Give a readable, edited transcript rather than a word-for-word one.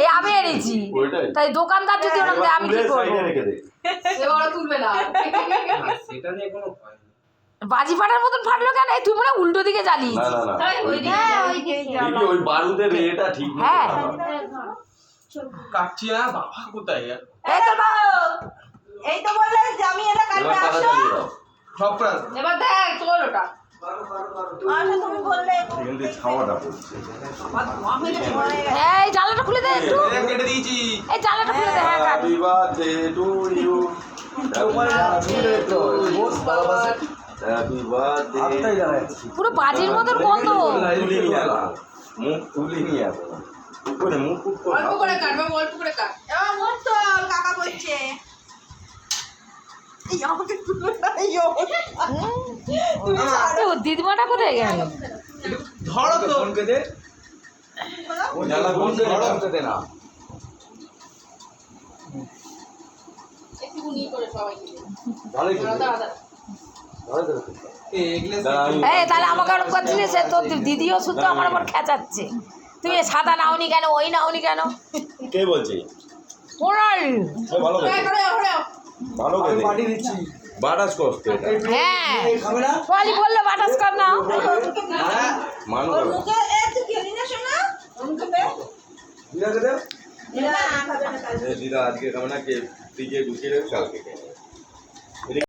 এই আমি এনেছি, তাই দোকানদার যদি ওরকম দেয় আমি কি করবো? তুলবে না সেটা নিয়ে কোনো ভয় নেই। বাজি ফাটার মতন ফাটলো কেন? এই তুই মনে হয় উল্টো দিকে জ্বালিয়েছিস। না না না ওই বারুদের এটা ঠিক না। হ্যাঁ কাটছি না বাবা কোথায় আর এই তো বাবা, এই তো বললে যে আমি এটা কাটতে এবার আসো। চালিয়ে দাও। সব প্রাণ এবার দেখ তোর ওটা আচ্ছা তুমি বললে কিন্তু ছাওয়াটা পড়ছে। এই জানলাটা খুলে দে একটু, কেটে দিয়েছি। এই জানলাটা খুলে দে। হ্যাঁ cut. Happy birthday to you, happy birthday. পুরো বাজির মতন গন্ধ। মুখ তুলিনি এখন, উপরে মুখ অল্প করে কাট বাবা, অল্প করে কাট। এবার মুখ তো কাকা বলছে এই আমাকে তুলো না ও দিদিমাটা কোথায় গেল? ধরো তো ফোনকে দে জানা বলতে দে না। একটু নি করে সবাইকে ভালোই তো। এই তাহলে আমাকে ওরকম করছিলি, সে তোর দিদিও শুদ্ধ আমার উপর খেঁচাচ্ছে। তুমি এ সাদা নাওনি কেন, ওই নাওনি কেন? কে বলছে? ওরাল ভালো করে করে করে ভালো পাঠিয়ে দিচ্ছি। বাটাস কষ্ট এটা হ্যাঁ পলি বললো বাটাস কর নাও। মানো ওর মুখে এ তুই খেলি না শোনা ওর মুখে দে দিদা দে না খাবে না কাল দিদা আজকে খাবে না, কে ফ্রিজে ঢুকিয়ে দেবে কালকে খাবে।